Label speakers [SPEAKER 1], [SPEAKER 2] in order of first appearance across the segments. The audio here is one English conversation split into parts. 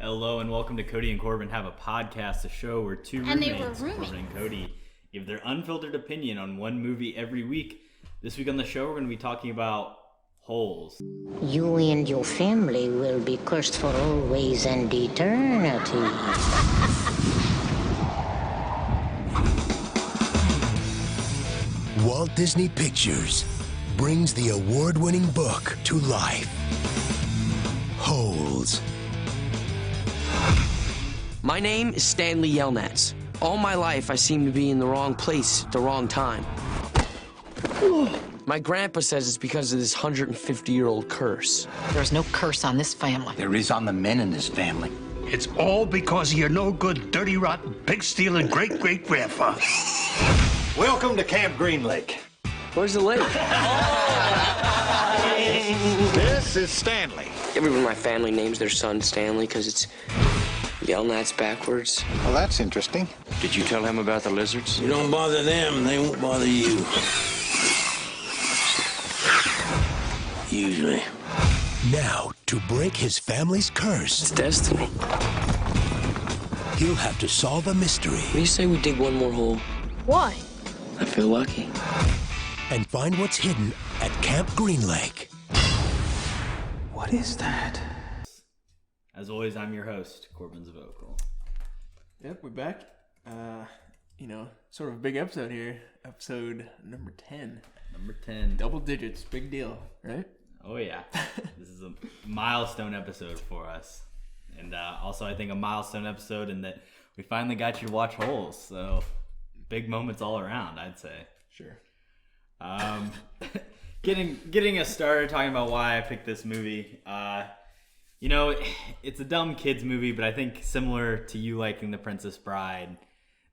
[SPEAKER 1] Hello and welcome to Kody and Korbin Have a Podcast, a show where two roommates, Korbin and Kody, give their unfiltered opinion on one movie every week. This week on the show, we're going to be talking about Holes.
[SPEAKER 2] You and your family will be cursed for always and eternity.
[SPEAKER 3] Walt Disney Pictures brings the award-winning book to life. Holes.
[SPEAKER 4] My name is Stanley Yelnats. All my life, I seem to be in the wrong place at the wrong time. My grandpa says it's because of this 150-year-old curse.
[SPEAKER 5] There's no curse on this family.
[SPEAKER 6] There is on the men in this family.
[SPEAKER 7] It's all because of your no-good, dirty, rotten, pig-stealing great-great-grandfather.
[SPEAKER 6] Welcome to Camp Green Lake.
[SPEAKER 4] Where's the lake?
[SPEAKER 6] This is Stanley.
[SPEAKER 4] Everyone in my family names their son Stanley because it's Yelnats backwards.
[SPEAKER 6] Well, that's interesting.
[SPEAKER 8] Did you tell him about the lizards?
[SPEAKER 9] You don't bother them, they won't bother you. Usually.
[SPEAKER 3] Now, to break his family's curse,
[SPEAKER 4] It's destiny.
[SPEAKER 3] he'll have to solve a mystery
[SPEAKER 4] What do you say we dig one more hole?
[SPEAKER 5] Why?
[SPEAKER 4] I feel lucky.
[SPEAKER 3] and find what's hidden at Camp Green Lake.
[SPEAKER 6] What is that?
[SPEAKER 1] As always, I'm your host, Corbin Zvokel.
[SPEAKER 10] Yep, we're back. Sort of a big episode here. Episode number 10.
[SPEAKER 1] Number 10.
[SPEAKER 10] Double digits, big deal, right?
[SPEAKER 1] Oh yeah, this is a milestone episode for us. And also I think a milestone episode in that we finally got you to watch Holes. So big moments all around, I'd say.
[SPEAKER 10] Sure.
[SPEAKER 1] Getting us started talking about why I picked this movie. It's a dumb kids movie, but I think similar to you liking The Princess Bride,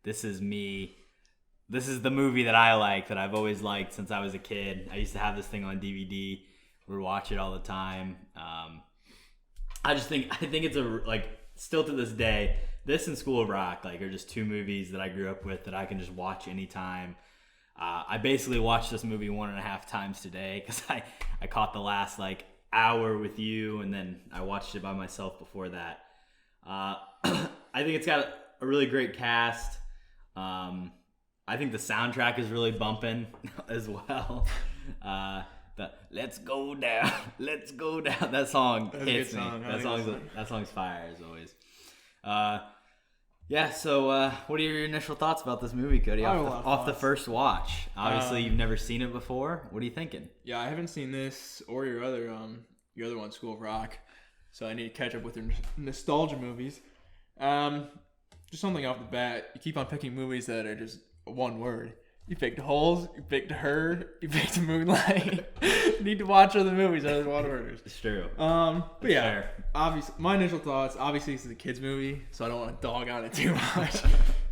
[SPEAKER 1] this is me. This is the movie that I like, that I've always liked since I was a kid. I used to have this thing on DVD. We would watch it all the time. I think it's still to this day, this and School of Rock are just two movies that I grew up with that I can just watch anytime. I basically watched this movie 1.5 times today because I caught the last hour with you, and then I watched it by myself before that. I think it's got a really great cast. I think the soundtrack is really bumping as well. The "Let's Go Down, Let's Go Down" that song hits me. That song's fire as always. So what are your initial thoughts about this movie, Cody? Off the first watch. Obviously, you've never seen it before. What are you thinking?
[SPEAKER 10] Yeah, I haven't seen this or your other one, School of Rock. So I need to catch up with your nostalgia movies. Just something off the bat. You keep on picking movies that are just one word. You picked Holes, you picked Her, you picked Moonlight. You need to watch other movies other than one worders.
[SPEAKER 1] It's true.
[SPEAKER 10] But yeah, obviously, my initial thoughts, obviously this is a kid's movie, so I don't want to dog on it too much.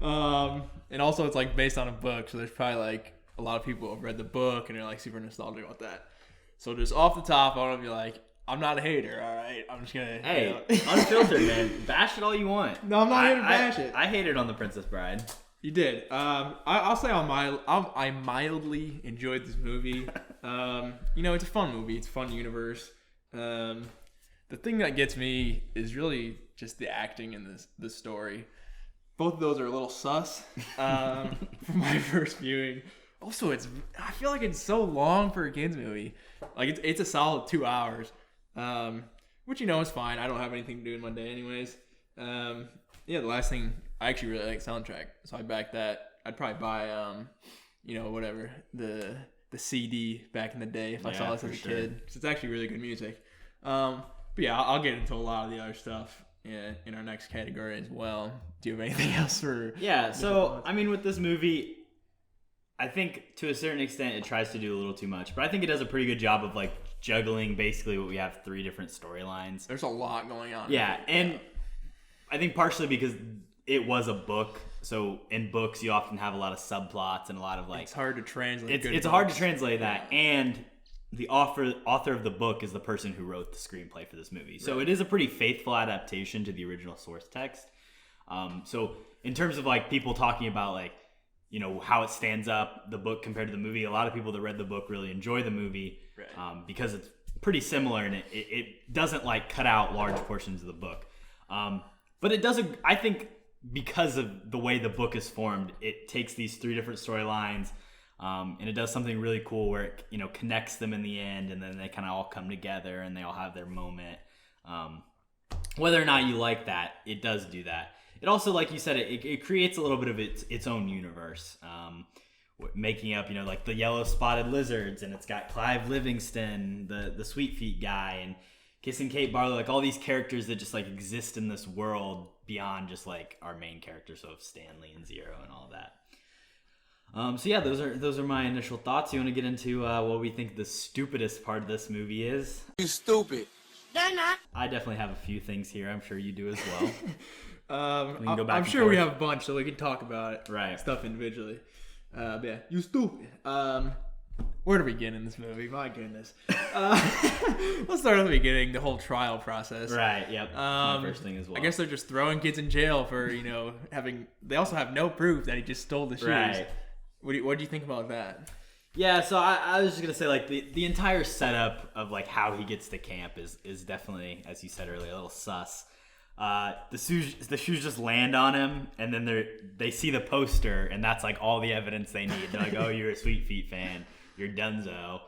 [SPEAKER 10] And also it's based on a book, so there's probably a lot of people who have read the book and are super nostalgic about that. So just off the top, I want to be I'm not a hater, all right? I'm just going to...
[SPEAKER 1] Hey, unfiltered, man. Bash it all you want.
[SPEAKER 10] No, I'm not here to bash it.
[SPEAKER 1] I hated on The Princess Bride.
[SPEAKER 10] You did. I'll say I mildly enjoyed this movie. It's a fun movie. It's a fun universe. The thing that gets me is really just the acting in this story. Both of those are a little sus from my first viewing. Also, I feel like it's so long for a kids movie. It's a solid 2 hours, which is fine. I don't have anything to do in my day anyways. The last thing, I actually really like soundtrack, so I back that. I'd probably buy, the CD back in the day if I saw this as a kid. 'Cause it's actually really good music. But yeah, I'll get into a lot of the other stuff in our next category as well. Do you have anything else for?
[SPEAKER 1] Yeah, so with this movie, I think to a certain extent it tries to do a little too much, but I think it does a pretty good job of juggling basically what we have 3 different storylines.
[SPEAKER 10] There's a lot going on.
[SPEAKER 1] Yeah, and I think partially because it was a book, so in books you often have a lot of subplots and a lot of
[SPEAKER 10] it's hard to translate.
[SPEAKER 1] It's hard to translate that, and the author of the book is the person who wrote the screenplay for this movie, so it is a pretty faithful adaptation to the original source text. So in terms of people talking about how it stands up, the book compared to the movie, a lot of people that read the book really enjoy the movie, because it's pretty similar and it doesn't cut out large portions of the book. But it does, I think, because of the way the book is formed, it takes these 3 different storylines, and it does something really cool where it, you know, connects them in the end, and then they kind of all come together and they all have their moment. Whether or not you like that, it does do that. It also, like you said, it creates a little bit of its own universe, making up, you know, like the yellow spotted lizards, and it's got Clive Livingston, the Sweet Feet guy, and Kissing Kate Barlow, like all these characters that just like exist in this world beyond just like our main characters of Stanley and Zero and all that. So yeah, those are my initial thoughts. You want to get into what we think the stupidest part of this movie is?
[SPEAKER 9] You stupid.
[SPEAKER 5] They're not.
[SPEAKER 1] I definitely have a few things here. I'm sure you do as well.
[SPEAKER 10] I'm sure we have a bunch, so we can talk about it.
[SPEAKER 1] Right.
[SPEAKER 10] Stuff individually. But yeah, you stupid. Where do we begin in this movie? My goodness. Let's start at the beginning, the whole trial process.
[SPEAKER 1] Right, yep. My first thing as well.
[SPEAKER 10] I guess they're just throwing kids in jail for, you know, they also have no proof that he just stole the shoes.
[SPEAKER 1] Right.
[SPEAKER 10] What do you think about that?
[SPEAKER 1] Yeah, so I was just going to say, like, the entire setup of, like, how he gets to camp is definitely, as you said earlier, a little sus. The shoes just land on him, and then they see the poster, and that's, like, all the evidence they need. They're like, oh, you're a Sweet Feet fan. You're donezo.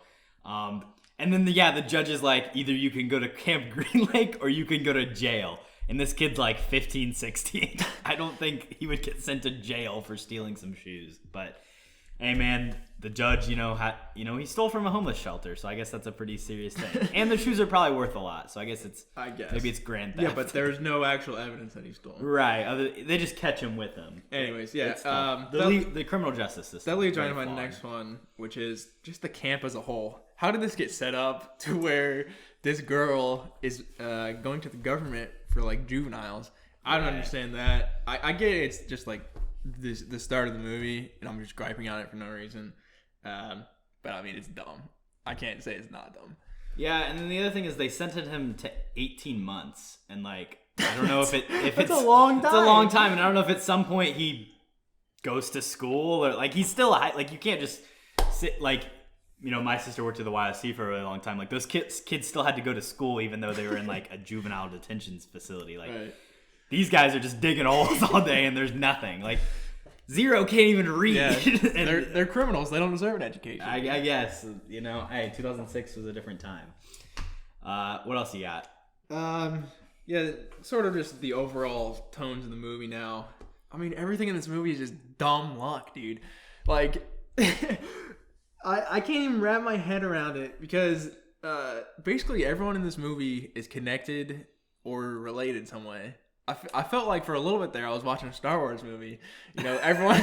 [SPEAKER 1] And then, the judge is like, either you can go to Camp Green Lake or you can go to jail. And this kid's like 15, 16. I don't think he would get sent to jail for stealing some shoes. But, hey, man, the judge, he stole from a homeless shelter. So I guess that's a pretty serious thing. And the shoes are probably worth a lot. So I guess maybe it's grand theft.
[SPEAKER 10] Yeah, but there's no actual evidence that he stole.
[SPEAKER 1] Right. They just catch him with them.
[SPEAKER 10] Anyways, yeah.
[SPEAKER 1] The criminal justice system.
[SPEAKER 10] That leads right to my next one, which is just the camp as a whole. How did this get set up to where this girl is going to the government for like juveniles? I don't understand that. I get it, it's just like the start of the movie, and I'm just griping on it for no reason. But I mean, it's dumb. I can't say it's not dumb.
[SPEAKER 1] Yeah, and then the other thing is they sentenced him to 18 months, and like I don't know if it's
[SPEAKER 10] a long time.
[SPEAKER 1] It's a long time, and I don't know if at some point he goes to school or like he's still like you can't just sit like. My sister worked at the YSC for a really long time. Like those kids still had to go to school even though they were in like a juvenile detention facility. Like These guys are just digging holes all day and there's nothing. Like Zero can't even read.
[SPEAKER 10] Yeah, they're criminals. They don't deserve an education.
[SPEAKER 1] I guess. Hey, 2006 was a different time. What else you got?
[SPEAKER 10] Yeah, sort of just the overall tones of the movie now. I mean, everything in this movie is just dumb luck, dude. Like, I can't even wrap my head around it because basically everyone in this movie is connected or related some way. I felt like for a little bit there I was watching a Star Wars movie. Everyone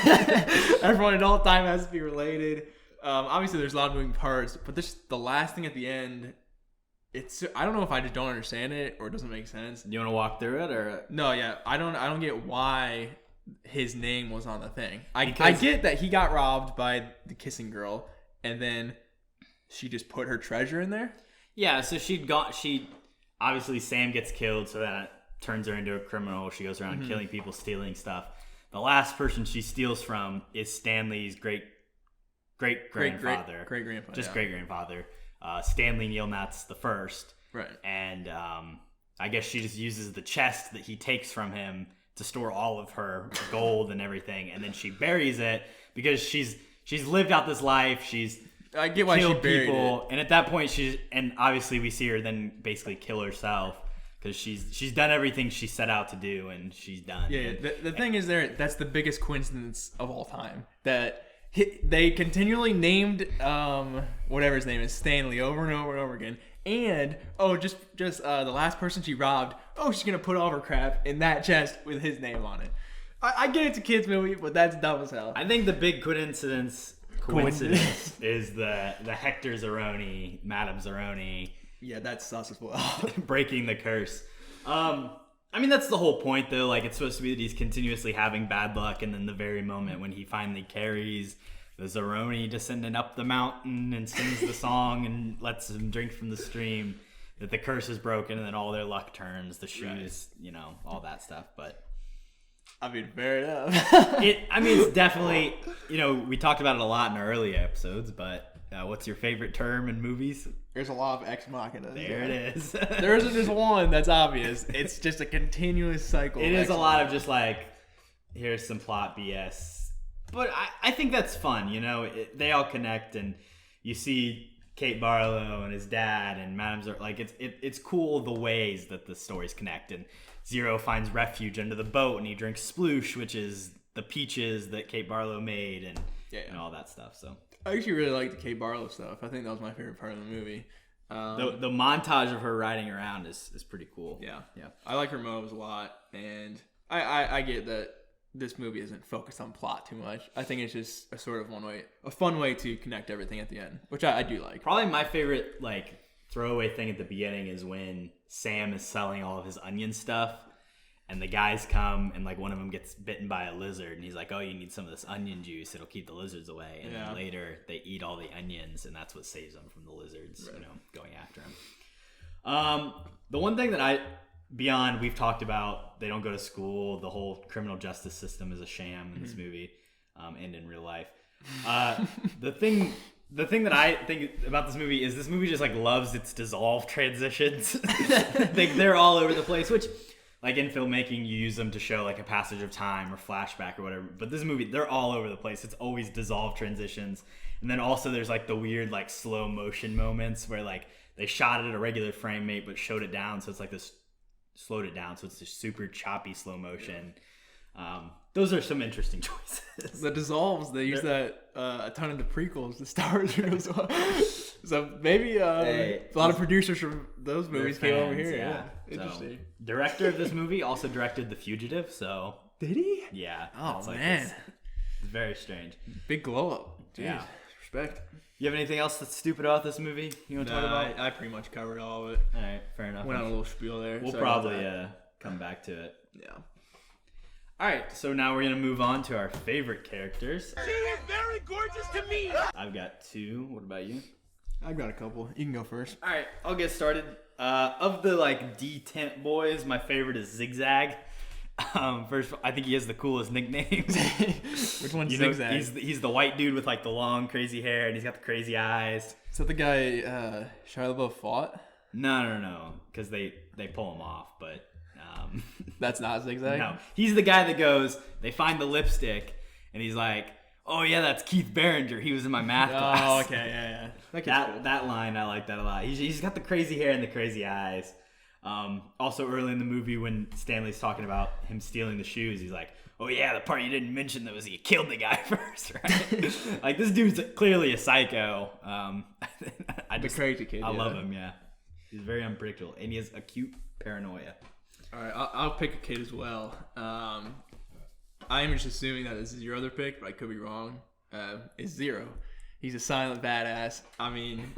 [SPEAKER 10] at all time has to be related. Obviously there's a lot of moving parts, but the last thing at the end, I don't know if I just don't understand it or it doesn't make sense.
[SPEAKER 1] You want to walk through it or
[SPEAKER 10] no? Yeah, I don't get why his name was on the thing. I get that he got robbed by the kissing girl, and then she just put her treasure in there.
[SPEAKER 1] Yeah, so she obviously Sam gets killed, so that turns her into a criminal. She goes around killing people, stealing stuff. The last person she steals from is Stanley's great grandfather.
[SPEAKER 10] Great grandfather.
[SPEAKER 1] Just great grandfather. Stanley Yelnats the first.
[SPEAKER 10] Right.
[SPEAKER 1] And I guess she just uses the chest that he takes from him to store all of her gold and everything, and then she buries it because she's lived out this life.
[SPEAKER 10] I get why
[SPEAKER 1] killed
[SPEAKER 10] she buried
[SPEAKER 1] people,
[SPEAKER 10] it.
[SPEAKER 1] and at that point and obviously we see her then basically kill herself because she's done everything she set out to do and she's done.
[SPEAKER 10] Yeah, the thing is that's the biggest coincidence of all time that they continually named whatever his name is Stanley over and over and over again. And just the last person she robbed, she's gonna put all of her crap in that chest with his name on it. I get it's a kids movie, but that's dumb as hell.
[SPEAKER 1] I think the big coincidence is the Hector Zeroni, Madame Zeroni.
[SPEAKER 10] Yeah, that's sus as well.
[SPEAKER 1] breaking the curse. I mean that's the whole point though. Like it's supposed to be that he's continuously having bad luck, and then the very moment when he finally carries the Zeroni descendant up the mountain and sings the song and lets him drink from the stream, that the curse is broken and then all their luck turns, the shoes, all that stuff. But
[SPEAKER 10] I mean, fair enough.
[SPEAKER 1] It's definitely, we talked about it a lot in our early episodes, but what's your favorite term in movies?
[SPEAKER 10] There's a lot of ex machina.
[SPEAKER 1] There it is.
[SPEAKER 10] There isn't just one that's obvious. It's just a continuous cycle.
[SPEAKER 1] It is a lot of just like, here's some plot BS. But I think that's fun, you know? They all connect, and you see Kate Barlow and his dad and Madame Zor. Like, it's cool the ways that the stories connect. And Zero finds refuge under the boat, and he drinks sploosh, which is the peaches that Kate Barlow made, and all that stuff. So
[SPEAKER 10] I actually really like the Kate Barlow stuff. I think that was my favorite part of the movie.
[SPEAKER 1] The montage of her riding around is pretty cool.
[SPEAKER 10] Yeah. I like her moves a lot, and I get that this movie isn't focused on plot too much. I think it's just a sort of a fun way to connect everything at the end, which I do like.
[SPEAKER 1] Probably my favorite like throwaway thing at the beginning is when Sam is selling all of his onion stuff, and the guys come, and like one of them gets bitten by a lizard, and he's like, "Oh, you need some of this onion juice. It'll keep the lizards away." And then later they eat all the onions, and that's what saves them from the lizards, you know, going after him. The one thing that beyond we've talked about, they don't go to school. The whole criminal justice system is a sham in this movie, and in real life. The thing that I think about this movie is this movie just like loves its dissolve transitions. They're all over the place, which, like in filmmaking, you use them to show like a passage of time or flashback or whatever. But this movie, they're all over the place. It's always dissolve transitions. And then also there's like the weird like slow motion moments where like they shot it at a regular frame rate but slowed it down. So it's like this, slowed it down. So it's just super choppy slow motion. Those are some interesting choices.
[SPEAKER 10] The dissolves, they use that a ton of the prequels, the Star Wars as well. So maybe a lot of producers from those movies came over here. Yeah. Interesting.
[SPEAKER 1] So, director of this movie also directed The Fugitive. So
[SPEAKER 10] did he?
[SPEAKER 1] Yeah.
[SPEAKER 10] Oh man,
[SPEAKER 1] it's very strange.
[SPEAKER 10] Big glow up. Jeez. Yeah. Respect.
[SPEAKER 1] You have anything else that's stupid about this movie you want to talk about?
[SPEAKER 10] I pretty much covered all of it.
[SPEAKER 1] All right, fair enough.
[SPEAKER 10] Went on a little spiel there.
[SPEAKER 1] We'll probably come back to it.
[SPEAKER 10] Yeah.
[SPEAKER 1] All right, so now we're going to move on to our favorite characters.
[SPEAKER 11] She is very gorgeous to me.
[SPEAKER 1] I've got two. What about you?
[SPEAKER 10] I've got a couple. You can go first.
[SPEAKER 1] All right, I'll get started. Of the like D-Tent boys, my favorite is Zigzag. First, I think he has the coolest nicknames.
[SPEAKER 10] Which one's Zigzag?
[SPEAKER 1] He's the white dude with like the long crazy hair, and he's got the crazy eyes.
[SPEAKER 10] Is that the guy Shia Labeouf fought?
[SPEAKER 1] No, because they pull him off, but
[SPEAKER 10] that's not Zigzag?
[SPEAKER 1] No, he's the guy that goes, they find the lipstick, and he's like, "Oh yeah, that's Keith Barringer. He was in my math class."
[SPEAKER 10] Oh, okay, yeah.
[SPEAKER 1] That line, I like that a lot. He's got the crazy hair and the crazy eyes. Also early in the movie when Stanley's talking about him stealing the shoes, he's like, "Oh yeah, the part you didn't mention that was he killed the guy first, right?" Like, this dude's clearly a psycho.
[SPEAKER 10] The crazy kid.
[SPEAKER 1] I love him, yeah. He's very unpredictable, and he has acute paranoia.
[SPEAKER 10] All right, I'll pick a kid as well. I'm just assuming that this is your other pick, but I could be wrong. It's Zero. He's a silent badass. I mean,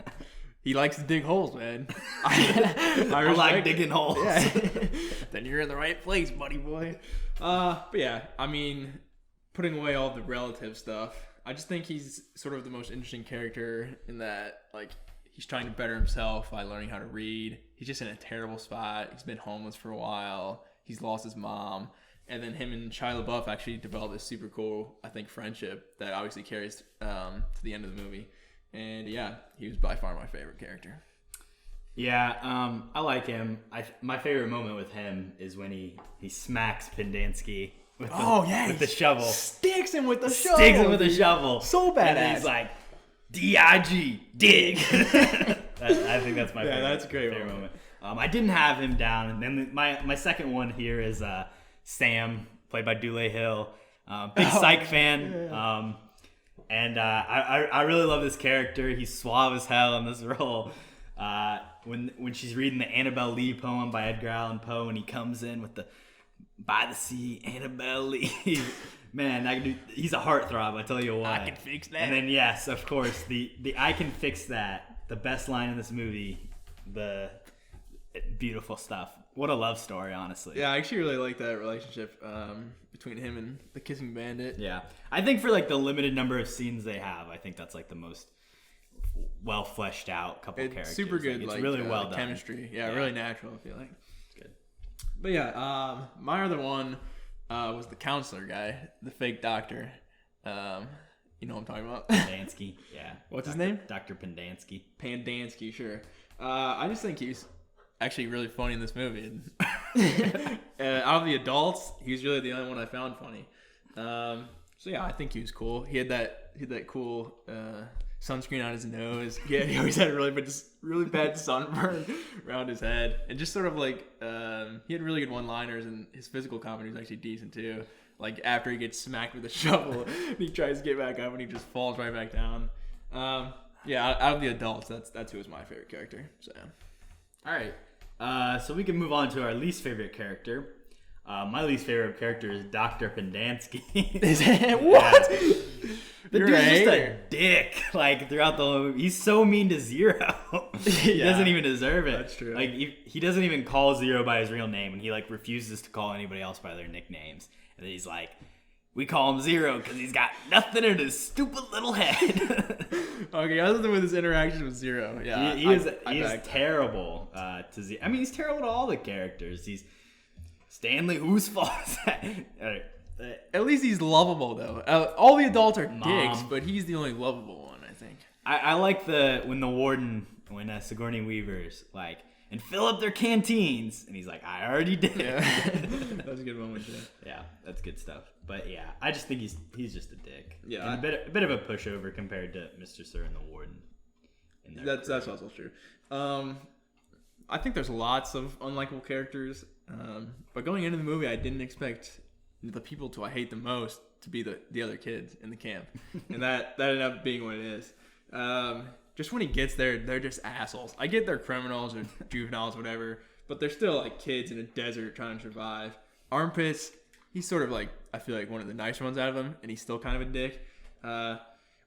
[SPEAKER 10] he likes to dig holes, man.
[SPEAKER 1] I like digging holes.
[SPEAKER 10] Yeah. Then you're in the right place, buddy boy. But yeah, I mean, putting away all the relative stuff, I just think he's sort of the most interesting character in that, like, he's trying to better himself by learning how to read. He's just in a terrible spot. He's been homeless for a while. He's lost his mom. And then him and Shia Labeouf actually developed this super cool, I think, friendship that obviously carries to the end of the movie. And yeah, he was by far my favorite character.
[SPEAKER 1] Yeah, I like him. My favorite moment with him is when he smacks Pendansky with the shovel.
[SPEAKER 10] Sticks him with the shovel. So badass.
[SPEAKER 1] And he's like, D-I-G, dig. I think that's my favorite.
[SPEAKER 10] That's a great moment.
[SPEAKER 1] I didn't have him down. And then my second one here is Sam, played by Dule Hill. Big Psych fan. Yeah. And I really love this character. He's suave as hell in this role. When she's reading the Annabelle Lee poem by Edgar Allan Poe, and he comes in with the "By the Sea, Annabelle Lee." Man, that dude, he's a heartthrob, I tell you what.
[SPEAKER 10] I can fix that.
[SPEAKER 1] And then, yes, of course, the "I can fix that," the best line in this movie, the beautiful stuff. What a love story, honestly.
[SPEAKER 10] Yeah, I actually really like that relationship between him and the Kissing Bandit.
[SPEAKER 1] Yeah. I think for like the limited number of scenes they have, I think that's like the most well fleshed out couple characters.
[SPEAKER 10] Super good,
[SPEAKER 1] it's really well done.
[SPEAKER 10] Chemistry. Yeah, really natural, I feel like. It's good. But yeah, my other one was the counselor guy, the fake doctor. You know what I'm talking about?
[SPEAKER 1] Pendansky, yeah.
[SPEAKER 10] What's his name?
[SPEAKER 1] Dr. Pendansky.
[SPEAKER 10] Pendansky, sure. I just think he's actually really funny in this movie. Out of the adults, he's really the only one I found funny. So yeah, I think he was cool. He had that cool sunscreen on his nose. Yeah, he always had a really bad sunburn around his head, and just sort of like he had really good one-liners, and his physical comedy was actually decent too. Like after he gets smacked with a shovel, and he tries to get back up, and he just falls right back down. Yeah, out of the adults, that's who was my favorite character. So,
[SPEAKER 1] all right, so we can move on to our least favorite character. My least favorite character is Dr. Pendansky.
[SPEAKER 10] Is it? What?
[SPEAKER 1] The dude's just a dick. Like throughout the whole movie, he's so mean to Zero. He doesn't even deserve it.
[SPEAKER 10] That's true.
[SPEAKER 1] Like he doesn't even call Zero by his real name, and he like refuses to call anybody else by their nicknames. And then he's like, "We call him Zero because he's got nothing in his stupid little head."
[SPEAKER 10] Okay, other than with his interaction with Zero, yeah,
[SPEAKER 1] he is terrible to Zero. I mean, he's terrible to all the characters. He's Stanley, whose fault is that?
[SPEAKER 10] At least he's lovable though. All the adults are dicks, but he's the only lovable one, I think.
[SPEAKER 1] I like when Sigourney Weaver's like, and fill up their canteens, and he's like, I already did.
[SPEAKER 10] Yeah. That was a good moment too.
[SPEAKER 1] Yeah, that's good stuff. But yeah, I just think he's just a dick.
[SPEAKER 10] Yeah,
[SPEAKER 1] and a bit of a pushover compared to Mr. Sir and the Warden.
[SPEAKER 10] That's also true. I think there's lots of unlikable characters, but going into the movie, I didn't expect the people I hate the most to be the other kids in the camp, and that ended up being what it is. Just when he gets there, they're just assholes. I get they're criminals or juveniles, whatever, but they're still like kids in a desert trying to survive. Armpits, he's sort of like, I feel like one of the nicer ones out of them, and he's still kind of a dick.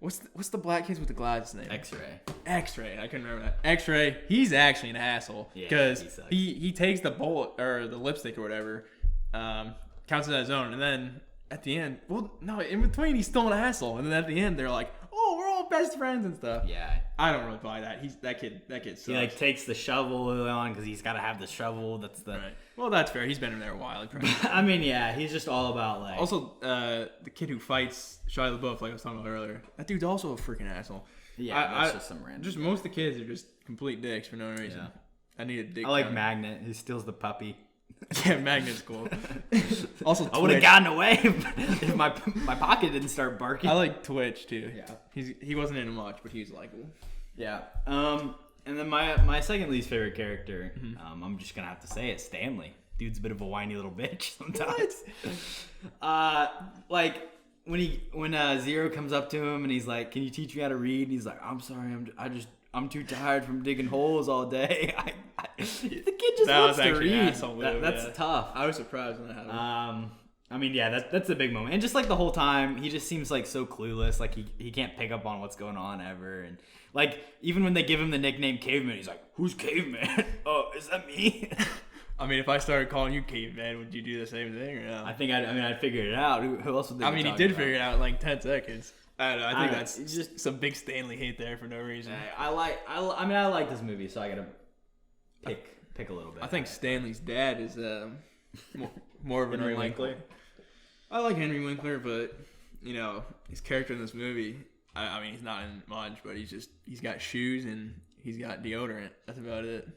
[SPEAKER 10] What's the black kids with the glasses name? X-Ray. I couldn't remember that. X-Ray. He's actually an asshole because he takes the bullet or the lipstick or whatever, counts it as his own, and then at the end, in between he's still an asshole, and then at the end they're like, oh, we're all best friends and stuff.
[SPEAKER 1] Yeah.
[SPEAKER 10] I don't really buy that. That kid sucks.
[SPEAKER 1] He like takes the shovel on because he's got to have the shovel. That's the
[SPEAKER 10] right. Well, that's fair. He's been in there a while.
[SPEAKER 1] I mean, yeah, he's just all about like.
[SPEAKER 10] Also, the kid who fights Shia Labeouf, like I was talking about earlier, that dude's also a freaking asshole.
[SPEAKER 1] Yeah, that's just some random.
[SPEAKER 10] Just most of the kids are just complete dicks for no reason. Yeah. I need a dick.
[SPEAKER 1] I like Magnet. He steals the puppy.
[SPEAKER 10] Yeah, Magnet's cool. Also,
[SPEAKER 1] I would have gotten away if my pocket didn't start barking.
[SPEAKER 10] I like Twitch too. Yeah, he wasn't in it much, but he's likable.
[SPEAKER 1] Yeah. And then my second least favorite character, I'm just gonna have to say it, Stanley. Dude's a bit of a whiny little bitch sometimes. Like when Zero comes up to him and he's like, "Can you teach me how to read?" And he's like, "I'm sorry, I'm too tired from digging holes all day." The kid just wants to read. That's tough.
[SPEAKER 10] I was surprised when that happened.
[SPEAKER 1] I mean, yeah, that's a big moment. And just like the whole time, he just seems like so clueless. Like he can't pick up on what's going on ever. And like even when they give him the nickname Caveman, he's like, "Who's Caveman? Oh, is that me?"
[SPEAKER 10] I mean, if I started calling you Caveman, would you do the same thing or no?
[SPEAKER 1] I think I'd figure it out. Who else would they?
[SPEAKER 10] I mean, he did figure it out in like 10 seconds. I don't know. I think that's just some big Stanley hate there for no reason.
[SPEAKER 1] I like this movie, so I gotta pick a little bit.
[SPEAKER 10] I think Stanley's dad is more of an Henry Winkler. I like Henry Winkler, but you know his character in this movie. I mean, he's not in much, but he's got shoes and he's got deodorant. That's about it.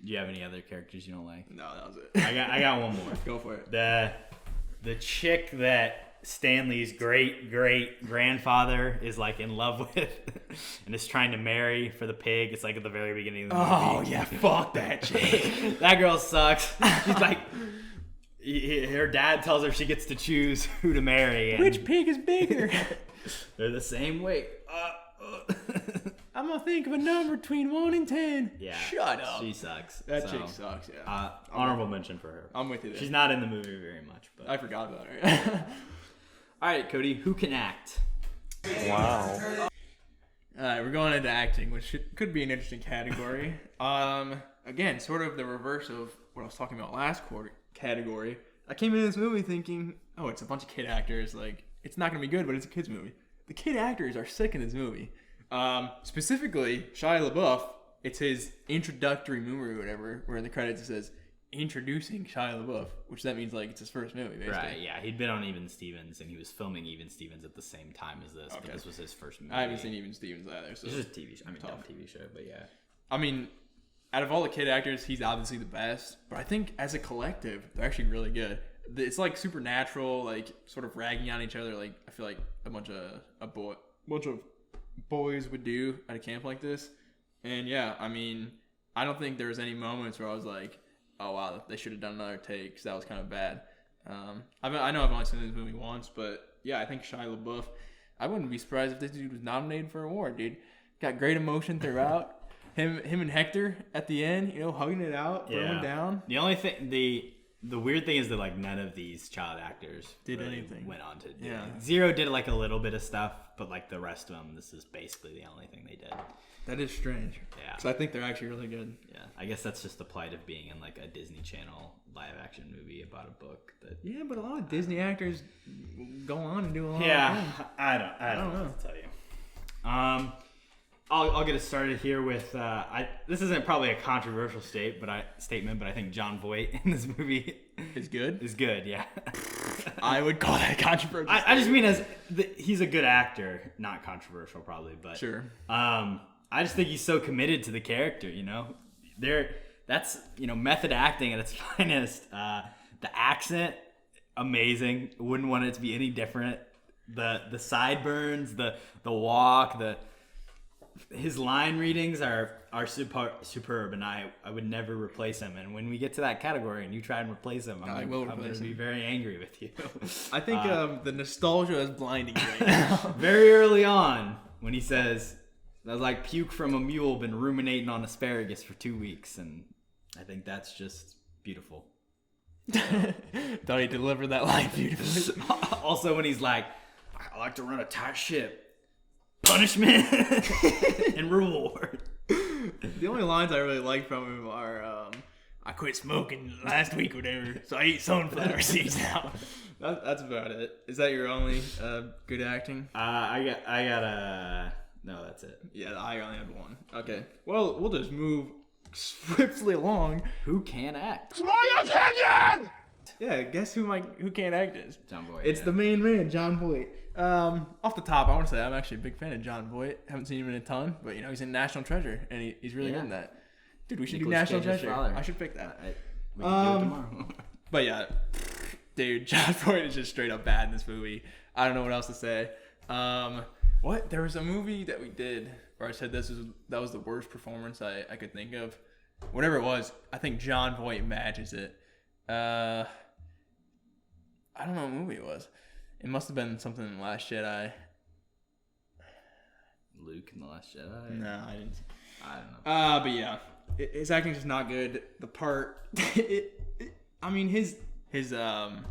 [SPEAKER 1] Do you have any other characters you don't like?
[SPEAKER 10] No, that was it.
[SPEAKER 1] I got one more.
[SPEAKER 10] Go for it.
[SPEAKER 1] The chick that Stanley's great grandfather is like in love with and is trying to marry for the pig. It's like at the very beginning of the movie.
[SPEAKER 10] Oh yeah, fuck that chick.
[SPEAKER 1] That girl sucks. She's like, her dad tells her she gets to choose who to marry. And
[SPEAKER 10] which pig is bigger?
[SPEAKER 1] They're the same weight.
[SPEAKER 10] I'm gonna think of a number between 1 and 10.
[SPEAKER 1] Yeah.
[SPEAKER 10] Shut up.
[SPEAKER 1] She sucks.
[SPEAKER 10] That chick sucks. Yeah.
[SPEAKER 1] Honorable mention for her.
[SPEAKER 10] I'm with you there.
[SPEAKER 1] She's not in the movie very much, but
[SPEAKER 10] I forgot about her.
[SPEAKER 1] All right, Cody, who can act?
[SPEAKER 9] Wow.
[SPEAKER 10] All right, we're going into acting, which could be an interesting category. Again, sort of the reverse of what I was talking about last category. I came into this movie thinking, oh, it's a bunch of kid actors. Like, it's not going to be good, but it's a kid's movie. The kid actors are sick in this movie. Specifically, Shia LaBeouf, it's his introductory movie or whatever, where in the credits it says, introducing Shia Labeouf, which that means like it's his first movie, basically.
[SPEAKER 1] Right, yeah. He'd been on Even Stevens, and he was filming Even Stevens at the same time as this, but this was his first movie.
[SPEAKER 10] I haven't seen Even Stevens either. So
[SPEAKER 1] it's just a TV show. I mean, dumb TV show, but yeah.
[SPEAKER 10] I mean, out of all the kid actors, he's obviously the best, but I think as a collective, they're actually really good. It's like supernatural, like sort of ragging on each other. Like I feel like a bunch of boys would do at a camp like this. And yeah, I mean, I don't think there was any moments where I was like, oh wow, they should have done another take because that was kind of bad. I know I've only seen this movie once, but yeah, I think Shia LaBeouf, I wouldn't be surprised if this dude was nominated for an award, dude. Got great emotion throughout. Him and Hector at the end, hugging it out, throwing down.
[SPEAKER 1] The only thing, the weird thing is that like none of these child actors
[SPEAKER 10] did
[SPEAKER 1] really
[SPEAKER 10] anything.
[SPEAKER 1] Went on to do.
[SPEAKER 10] Yeah.
[SPEAKER 1] Zero did like a little bit of stuff, but like the rest of them, this is basically the only thing they did.
[SPEAKER 10] That is strange.
[SPEAKER 1] Yeah.
[SPEAKER 10] So I think they're actually really good.
[SPEAKER 1] Yeah. I guess that's just the plight of being in like a Disney Channel live action movie about a book.
[SPEAKER 10] Yeah, but a lot of Disney actors go on and do a lot of things.
[SPEAKER 1] I don't know what to tell you. I'll get us started here with this isn't probably a controversial statement, but I think Jon Voight in this movie
[SPEAKER 10] is good.
[SPEAKER 1] Is good, yeah.
[SPEAKER 10] I would call that controversial.
[SPEAKER 1] I just mean he's a good actor, not controversial probably, but
[SPEAKER 10] sure.
[SPEAKER 1] I just think he's so committed to the character. That's method acting at its finest. The accent, amazing. Wouldn't want it to be any different. The sideburns, the walk, his line readings are superb, and I would never replace him. And when we get to that category and you try and replace him, I'm going to be very angry with you.
[SPEAKER 10] I think the nostalgia is blinding right now.
[SPEAKER 1] Very early on, when he says, "I was like puke from a mule, been ruminating on asparagus for 2 weeks," and I think that's just beautiful.
[SPEAKER 10] Thought he delivered that line beautifully.
[SPEAKER 1] Also, when he's like, "I like to run a tight ship. Punishment and reward."
[SPEAKER 10] The only lines I really like from him are, "I quit smoking last week or whatever, so I eat sunflower seeds now." That's about it. Is that your only good acting?
[SPEAKER 1] I got no, that's it.
[SPEAKER 10] Yeah, I only had one. Okay. Well, we'll just move swiftly along.
[SPEAKER 1] Who can act?
[SPEAKER 11] My opinion!
[SPEAKER 10] Yeah, guess who can't act is?
[SPEAKER 1] Jon Voight.
[SPEAKER 10] It's the main man, Jon Voight. Off the top, I want to say I'm actually a big fan of Jon Voight. Haven't seen him in a ton, but he's in National Treasure, and he's really good in that. Dude, we should do National Treasure. I should pick that.
[SPEAKER 1] We can do it tomorrow.
[SPEAKER 10] But yeah, dude, Jon Voight is just straight up bad in this movie. I don't know what else to say. What? There was a movie that we did where I said that was the worst performance I could think of. Whatever it was, I think Jon Voight matches it. I don't know what movie it was. It must have been something in The Last Jedi.
[SPEAKER 1] Luke in The Last Jedi?
[SPEAKER 10] No, I didn't.
[SPEAKER 1] I don't know.
[SPEAKER 10] But yeah, his acting's just not good. The part, his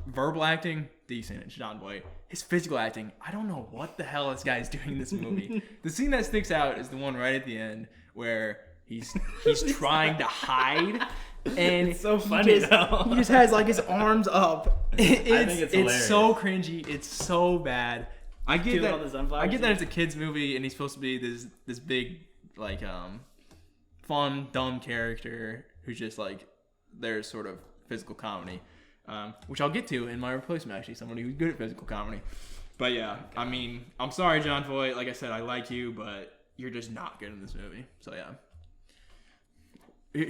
[SPEAKER 10] verbal acting, decent. It's Jon Voight. His physical acting, I don't know what the hell this guy's doing in this movie. The scene that sticks out is the one right at the end where he's trying to hide. And
[SPEAKER 1] it's so funny though.
[SPEAKER 10] He just has like his arms up.
[SPEAKER 1] I think it's hilarious.
[SPEAKER 10] It's so cringy. It's so bad. I get that it's a kid's movie and he's supposed to be this big like fun dumb character who's just like there's sort of physical comedy, which I'll get to in my replacement. Actually, somebody who's good at physical comedy. But yeah, I mean, I'm sorry, Jon Voight. Like I said, I like you, but you're just not good in this movie. So yeah. What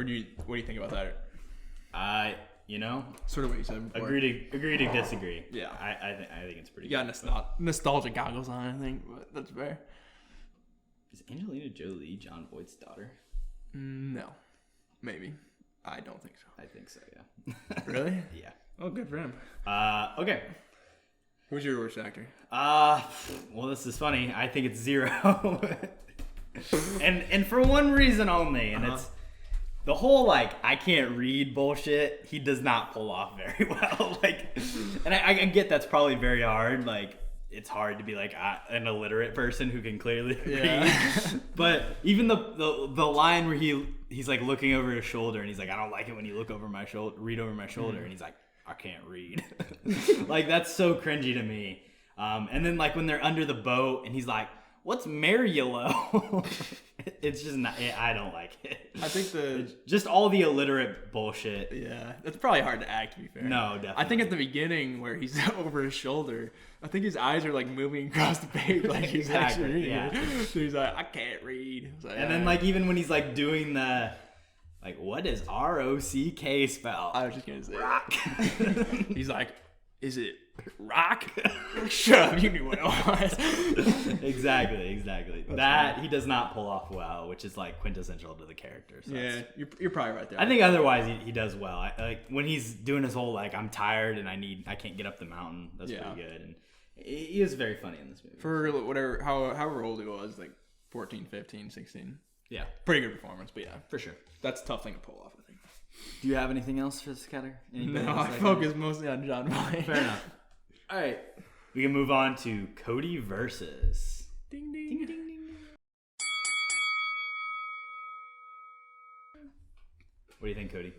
[SPEAKER 10] do you think about that? Sort of what you said before.
[SPEAKER 1] Agree to disagree.
[SPEAKER 10] Yeah,
[SPEAKER 1] I think it's pretty.
[SPEAKER 10] You got nostalgia goggles on, I think, but that's fair.
[SPEAKER 1] Is Angelina Jolie Jon Voight's daughter?
[SPEAKER 10] No, maybe. I don't think so.
[SPEAKER 1] I think so. Yeah.
[SPEAKER 10] Really?
[SPEAKER 1] Yeah.
[SPEAKER 10] Oh, good for him.
[SPEAKER 1] Okay.
[SPEAKER 10] Who's your worst actor?
[SPEAKER 1] Well, this is funny. I think it's Zero. and for one reason only, and it's the whole I can't read bullshit. He does not pull off very well. And I get that's probably very hard. It's hard to be an illiterate person who can clearly read. But even the line where he's looking over his shoulder and he's like, "I don't like it when you look over my shoulder, read over my shoulder," and he's like, "I can't read." That's so cringy to me. And then when they're under the boat and he's like, what's Mariola? It's just not. I don't like it.
[SPEAKER 10] I think
[SPEAKER 1] just all the illiterate bullshit.
[SPEAKER 10] Yeah, it's probably hard to act. To be fair.
[SPEAKER 1] No, definitely.
[SPEAKER 10] I think at the beginning where he's over his shoulder, I think his eyes are like moving across the page, like he's actually reading. Yeah. So he's like, I can't read. Like,
[SPEAKER 1] and then like even when he's like doing the. Like, what does ROCK spell?
[SPEAKER 10] I was just gonna say rock. He's like, is it rock? Shut up, you knew what it was.
[SPEAKER 1] Exactly. That he does not pull off well, which is like quintessential to the character. So
[SPEAKER 10] yeah, you're probably right there.
[SPEAKER 1] I think otherwise he does well. Like when he's doing his whole like I'm tired and I can't get up the mountain. That's pretty good, and he is very funny in this movie.
[SPEAKER 10] For whatever, however old he was, like 14, 15, 16.
[SPEAKER 1] Yeah,
[SPEAKER 10] pretty good performance, but yeah,
[SPEAKER 1] for sure.
[SPEAKER 10] That's a tough thing to pull off, I think.
[SPEAKER 1] Do you have anything else for this category?
[SPEAKER 10] No, I focus mostly on Jon Voight.
[SPEAKER 1] Fair enough. All right, we can move on to Kody versus.
[SPEAKER 10] Ding ding ding ding ding.
[SPEAKER 1] What do you think, Kody?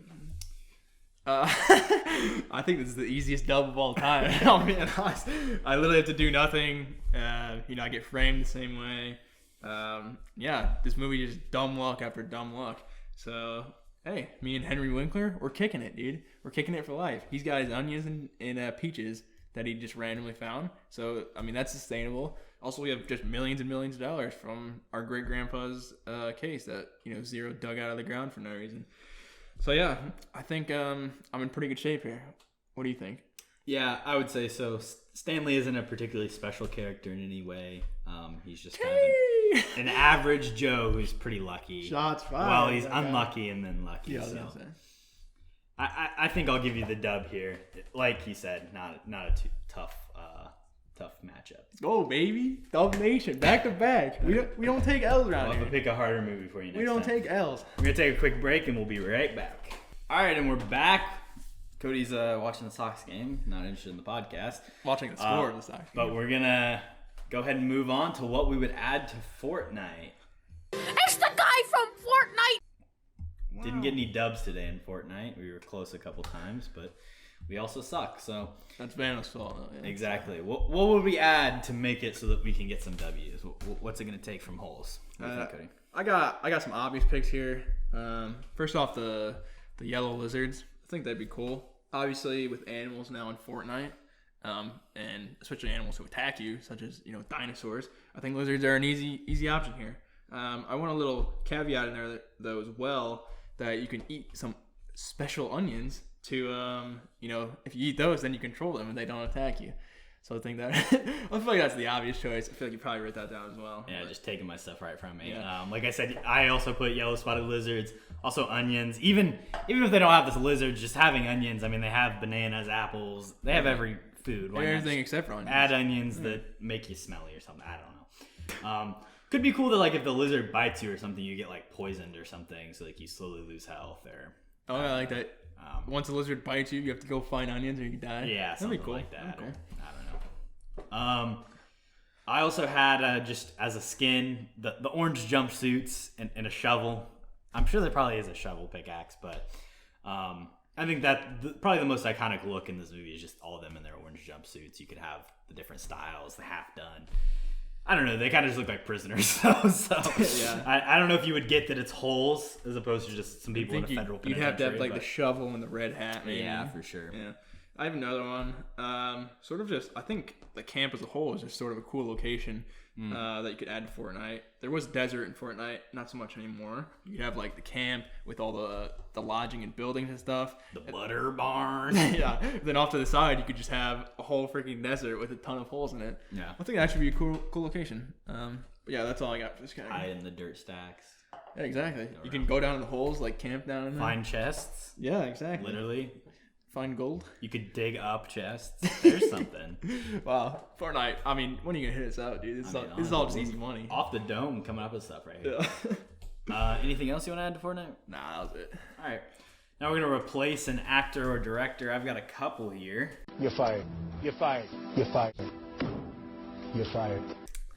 [SPEAKER 10] I think this is the easiest dub of all time. I'll be honest. I literally have to do nothing. I get framed the same way. This movie is dumb luck after dumb luck. So, hey, me and Henry Winkler, we're kicking it, dude. We're kicking it for life. He's got his onions and peaches that he just randomly found. So, I mean, that's sustainable. Also, we have just millions and millions of dollars from our great-grandpa's case that, Zero dug out of the ground for no reason. So, yeah, I think I'm in pretty good shape here. What do you think?
[SPEAKER 1] Yeah, I would say so. Stanley isn't a particularly special character in any way. He's just kind of an average Joe who's pretty lucky.
[SPEAKER 10] Shots fired.
[SPEAKER 1] Well, he's unlucky and then lucky.
[SPEAKER 10] Yeah,
[SPEAKER 1] so. I think I'll give you the dub here. Like he said, not a too tough matchup.
[SPEAKER 10] Oh baby, Dub Nation, back to back. We don't take L's around here.
[SPEAKER 1] I'll pick a harder movie for you next time.
[SPEAKER 10] We don't take L's.
[SPEAKER 1] We're gonna take a quick break and we'll be right back. All right, and we're back. Cody's watching the Sox game. Not interested in the podcast.
[SPEAKER 10] Watching the score of the Sox game.
[SPEAKER 1] But we're gonna go ahead and move on to what we would add to Fortnite.
[SPEAKER 11] It's the guy from Fortnite!
[SPEAKER 1] Wow. Didn't get any dubs today in Fortnite. We were close a couple times, but we also suck. So
[SPEAKER 10] that's Vanna's fault. Though, yeah.
[SPEAKER 1] Exactly. What would we add to make it so that we can get some W's? What's it gonna take from holes? What do you think, Cody?
[SPEAKER 10] I got some obvious picks here. First off, the yellow lizards. I think that'd be cool. Obviously, with animals now in Fortnite, and especially animals who attack you, such as dinosaurs, I think lizards are an easy option here. I want a little caveat in there though as well that you can eat some special onions to if you eat those, then you control them and they don't attack you. So I think that I feel like that's the obvious choice. I feel like you probably wrote that down as well.
[SPEAKER 1] Yeah, just taking my stuff right from me. Yeah. Like I said, I also put yellow spotted lizards, also onions. Even if they don't have this lizards, just having onions. I mean, they have bananas, apples. They have every food.
[SPEAKER 10] Why everything except for onions.
[SPEAKER 1] Add onions that make you smelly or something. I don't know. Could be cool that like if the lizard bites you or something, you get like poisoned or something, so like you slowly lose health. Or
[SPEAKER 10] I like that. Once a lizard bites you, you have to go find onions or you die.
[SPEAKER 1] Yeah, something
[SPEAKER 10] cool.
[SPEAKER 1] like that. Okay. I also had just as a skin the orange jumpsuits and a shovel. I'm sure there probably is a shovel pickaxe, but I think that probably the most iconic look in this movie is just all of them in their orange jumpsuits. You could have the different styles, the half done. I don't know. They kind of just look like prisoners. So yeah. I don't know if you would get that it's holes as opposed to just some people in a federal penitentiary.
[SPEAKER 10] You'd have to have like the shovel and the red hat. Maybe.
[SPEAKER 1] Yeah, for sure.
[SPEAKER 10] Yeah. I have another one. I think the camp as a whole is just sort of a cool location that you could add to Fortnite. There was desert in Fortnite, not so much anymore. You have like the camp with all the lodging and buildings and stuff.
[SPEAKER 1] The butter barn.
[SPEAKER 10] Yeah. Then off to the side, you could just have a whole freaking desert with a ton of holes in it.
[SPEAKER 1] Yeah.
[SPEAKER 10] I think that should be a cool location. But yeah, that's all I got for this category.
[SPEAKER 1] Hide in the dirt stacks.
[SPEAKER 10] Yeah, exactly. You can go down in the holes, like camp down in there.
[SPEAKER 1] Find chests.
[SPEAKER 10] Yeah, exactly.
[SPEAKER 1] Literally.
[SPEAKER 10] Find gold.
[SPEAKER 1] You could dig up chests. There's something.
[SPEAKER 10] Wow. Fortnite. I mean, when are you going to hit us out, dude? This is all just easy money.
[SPEAKER 1] Off the dome coming up with stuff right here. Yeah. Anything else you want to add to Fortnite?
[SPEAKER 10] Nah, that was it.
[SPEAKER 1] All right. Now we're going to replace an actor or director. I've got a couple here.
[SPEAKER 12] You're fired. You're fired. You're fired. You're fired.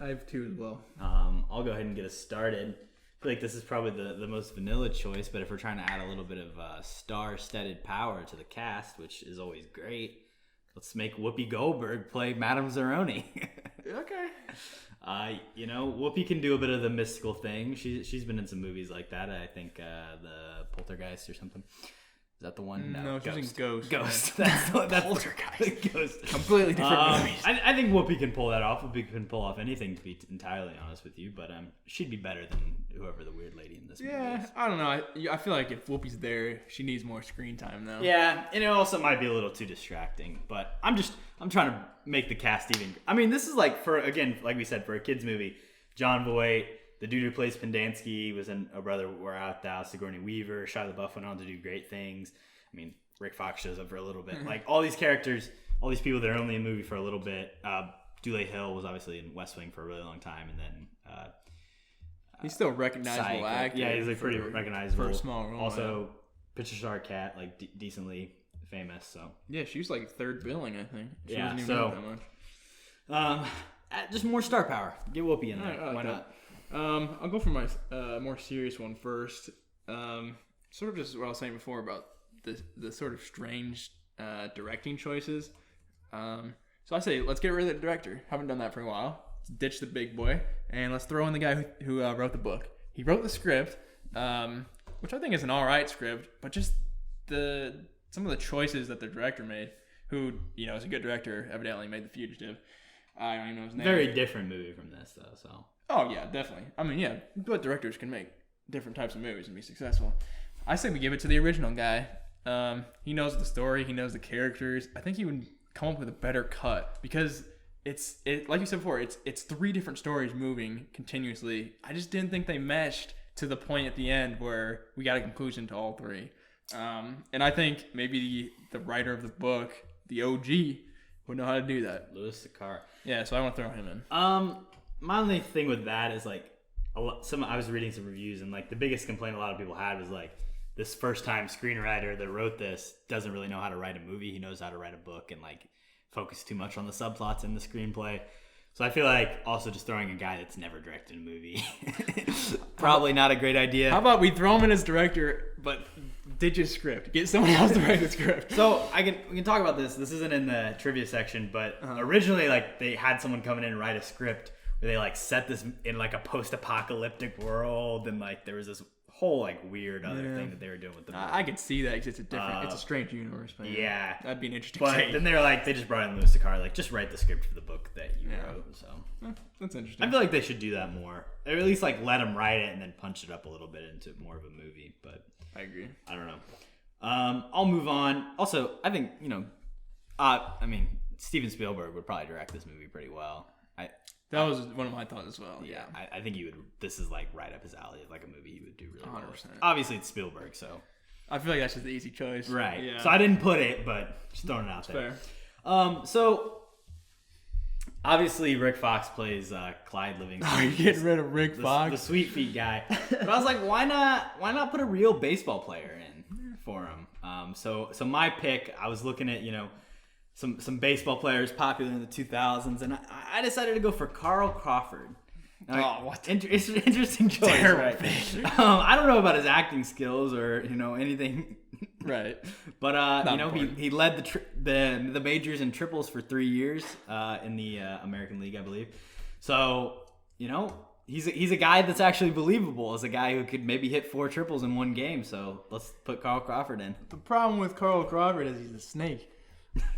[SPEAKER 10] I have two as well.
[SPEAKER 1] I'll go ahead and get us started. I feel like this is probably the most vanilla choice, but if we're trying to add a little bit of star-studded power to the cast, which is always great, let's make Whoopi Goldberg play Madame Zeroni.
[SPEAKER 10] Okay.
[SPEAKER 1] Whoopi can do a bit of the mystical thing. She's been in some movies like that. I think the Poltergeist or something. Is that the one?
[SPEAKER 10] No, she's in Ghost.
[SPEAKER 1] Ghost. That's
[SPEAKER 10] Poltergeist.
[SPEAKER 1] Ghost.
[SPEAKER 10] Completely different movies.
[SPEAKER 1] I think Whoopi can pull that off. Whoopi can pull off anything, to be entirely honest with you. But she'd be better than whoever the weird lady in this movie is.
[SPEAKER 10] I don't know. I feel like if Whoopi's there, she needs more screen time though.
[SPEAKER 1] Yeah, and it also might be a little too distracting. But I'm trying to make the cast even. I mean, this is like like we said, for a kids movie. Jon Voight, the dude who plays Pendanski, was in A Brother Where Art Thou. Sigourney Weaver, Shia Labeouf went on to do great things. I mean, Rick Fox shows up for a little bit. Like, all these characters, all these people that are only in a movie for a little bit. Dule Hill was obviously in West Wing for a really long time, and then
[SPEAKER 10] he's still a recognizable actor.
[SPEAKER 1] Yeah, he's like pretty recognizable.
[SPEAKER 10] For a small role.
[SPEAKER 1] Also, Patricia Arquette, like decently famous. So
[SPEAKER 10] yeah, she was like third billing, I think. She
[SPEAKER 1] wasn't
[SPEAKER 10] even in that much.
[SPEAKER 1] Just more star power. Get Whoopi in there. Why not?
[SPEAKER 10] I'll go for my more serious one first. Sort of just what I was saying before about the sort of strange directing choices. So I say let's get rid of the director. Haven't done that for a while. Let's ditch the big boy and let's throw in the guy who wrote the book. He wrote the script, which I think is an all right script, but just some of the choices that the director made, who is a good director, evidently made The Fugitive. I don't even know his name.
[SPEAKER 1] Very different movie from this though. So.
[SPEAKER 10] Oh yeah, definitely. I mean, yeah, but directors can make different types of movies and be successful. I say we give it to the original guy. He knows the story. He knows the characters. I think he would come up with a better cut because it's like you said before. It's three different stories moving continuously. I just didn't think they meshed to the point at the end where we got a conclusion to all three. And I think maybe the writer of the book, the OG, would know how to do that.
[SPEAKER 1] Louis Sachar.
[SPEAKER 10] Yeah, so I want to throw him in.
[SPEAKER 1] My only thing with that is like I was reading some reviews and like the biggest complaint a lot of people had was like this first time screenwriter that wrote this doesn't really know how to write a movie. He knows how to write a book and like focus too much on the subplots in the screenplay. So I feel like also just throwing a guy that's never directed a movie probably not a great idea.
[SPEAKER 10] How about we throw him in as director, but ditch his script, get someone else to write the script.
[SPEAKER 1] So we can talk about this. This isn't in the trivia section, but originally like they had someone come in and write a script where they like set this in like a post-apocalyptic world, and like there was this whole like weird other thing that they were doing with the movie.
[SPEAKER 10] I could see that because it's a different, it's a strange universe. But
[SPEAKER 1] yeah,
[SPEAKER 10] that'd be an interesting.
[SPEAKER 1] But
[SPEAKER 10] take.
[SPEAKER 1] Then they just brought in Louis Sachar, like just write the script for the book that you wrote. So
[SPEAKER 10] that's interesting.
[SPEAKER 1] I feel like they should do that more, or at least like let him write it and then punch it up a little bit into more of a movie. But
[SPEAKER 10] I agree.
[SPEAKER 1] I don't know. I'll move on. Also, I think I mean Steven Spielberg would probably direct this movie pretty well.
[SPEAKER 10] That was one of my thoughts as well.
[SPEAKER 1] Yeah, I think he would. This is like right up his alley, like a movie he would do really 100%. Well.
[SPEAKER 10] 100%.
[SPEAKER 1] Obviously, it's Spielberg, so
[SPEAKER 10] I feel like that's just the easy choice,
[SPEAKER 1] right?
[SPEAKER 10] Yeah.
[SPEAKER 1] So I didn't put it, but just throwing it out there.
[SPEAKER 10] Fair.
[SPEAKER 1] So obviously Rick Fox plays Clyde Livingston.
[SPEAKER 10] Are you getting rid of Rick Fox,
[SPEAKER 1] the sweet feet guy? But I was like, why not put a real baseball player in for him? So my pick, I was looking at some baseball players popular in the 2000s, and I decided to go for Carl Crawford.
[SPEAKER 10] What?
[SPEAKER 1] Interesting choice,
[SPEAKER 10] terrible,
[SPEAKER 1] right? I don't know about his acting skills or anything,
[SPEAKER 10] right?
[SPEAKER 1] But he led the majors in triples for 3 years in the American League, I believe. So he's a guy that's actually believable as a guy who could maybe hit 4 triples in one game. So let's put Carl Crawford in.
[SPEAKER 10] The problem with Carl Crawford is he's a snake.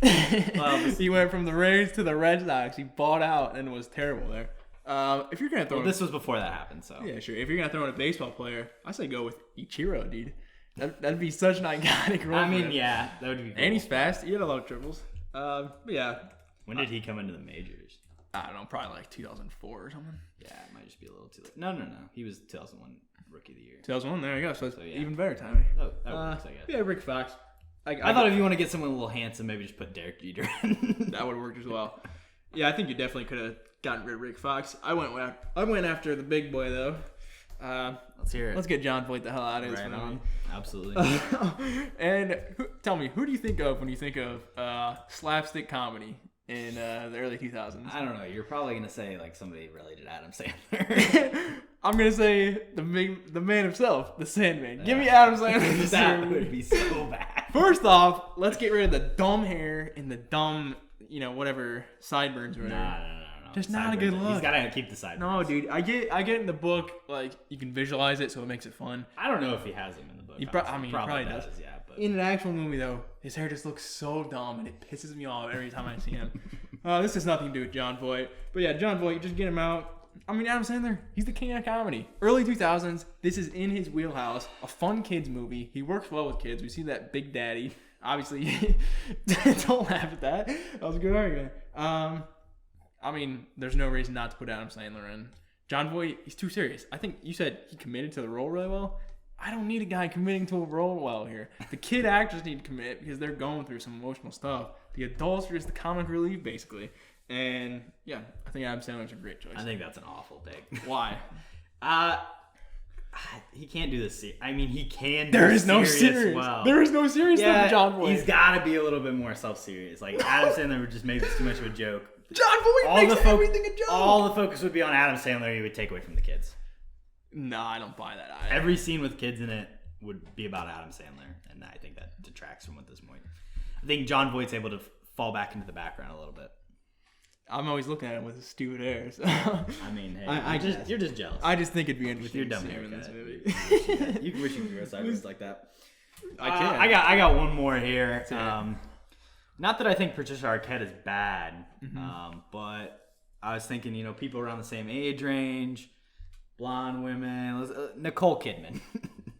[SPEAKER 10] He went from the Rays to the Red Sox. He bought out and was terrible there. If you're gonna throw,
[SPEAKER 1] this was before that happened, so
[SPEAKER 10] yeah, sure. If you're gonna throw in a baseball player, I say go with Ichiro, dude. That'd be such an iconic role.
[SPEAKER 1] I mean, yeah, that would be cool.
[SPEAKER 10] And he's fast. He had a lot of triples. But yeah.
[SPEAKER 1] When did he come into the majors?
[SPEAKER 10] I don't know, probably like 2004 or something.
[SPEAKER 1] Yeah, it might just be a little too late. No. He was 2001 Rookie of the Year.
[SPEAKER 10] 2001, there you go. So it's even better timing.
[SPEAKER 1] Oh, that works, I guess.
[SPEAKER 10] Yeah, Rick Fox.
[SPEAKER 1] I thought if you want to get someone a little handsome, maybe just put Derek Jeter in.
[SPEAKER 10] That would have worked as well. Yeah, I think you definitely could have gotten rid of Rick Fox. I went after the big boy though.
[SPEAKER 1] Let's hear it.
[SPEAKER 10] Let's get Jon Voight the hell out of this movie.
[SPEAKER 1] On. Absolutely.
[SPEAKER 10] And tell me, who do you think of when you think of slapstick comedy in the early 2000s?
[SPEAKER 1] I don't know. You're probably gonna say like somebody related to Adam Sandler.
[SPEAKER 10] I'm gonna say the man himself, the Sandman. Give me Adam Sandler.
[SPEAKER 1] That would be so bad.
[SPEAKER 10] First off, let's get rid of the dumb hair and the dumb, whatever sideburns or whatever.
[SPEAKER 1] No.
[SPEAKER 10] Just not a good look.
[SPEAKER 1] He's got to keep the sideburns.
[SPEAKER 10] No, dude. I get in the book, like, you can visualize it, so it makes it fun.
[SPEAKER 1] I don't know if he has him in the book.
[SPEAKER 10] He probably does.
[SPEAKER 1] Yeah, but
[SPEAKER 10] in an actual movie, though, his hair just looks so dumb, and it pisses me off every time I see him. This has nothing to do with Jon Voight. But yeah, Jon Voight, just get him out. I mean, Adam Sandler, he's the king of comedy. Early 2000s, this is in his wheelhouse. A fun kids movie. He works well with kids. We see that Big Daddy. Obviously, don't laugh at that. That was a good argument. I mean, there's no reason not to put Adam Sandler in. Jon Voight, he's too serious. I think you said he committed to the role really well. I don't need a guy committing to a role well here. The kid actors need to commit because they're going through some emotional stuff. The adults are just the comic relief, basically. And yeah, I think Adam Sandler's a great choice.
[SPEAKER 1] I think that's an awful pick.
[SPEAKER 10] Why?
[SPEAKER 1] He can't do this. I mean, he can.
[SPEAKER 10] There is no serious.
[SPEAKER 1] Well.
[SPEAKER 10] There is no seriousness with Jon Voight.
[SPEAKER 1] He's got to be a little bit more self-serious. Like Adam Sandler would just make this too much of a joke.
[SPEAKER 10] Jon Voight makes everything a joke.
[SPEAKER 1] All the focus would be on Adam Sandler. He would take away from the kids.
[SPEAKER 10] No, I don't buy that either.
[SPEAKER 1] Every scene with kids in it would be about Adam Sandler, and I think that detracts from at this point. I think Jon Voight's able to fall back into the background a little bit.
[SPEAKER 10] I'm always looking at him with a stupid air. So.
[SPEAKER 1] I mean, hey, you're just jealous.
[SPEAKER 10] I just think it'd be interesting
[SPEAKER 1] with your dumb
[SPEAKER 10] to see him in this movie.
[SPEAKER 1] You wish you could grow sideburns like that.
[SPEAKER 10] I can.
[SPEAKER 1] I got one more here. Not that I think Patricia Arquette is bad, but I was thinking, people around the same age range, blonde women, Nicole Kidman.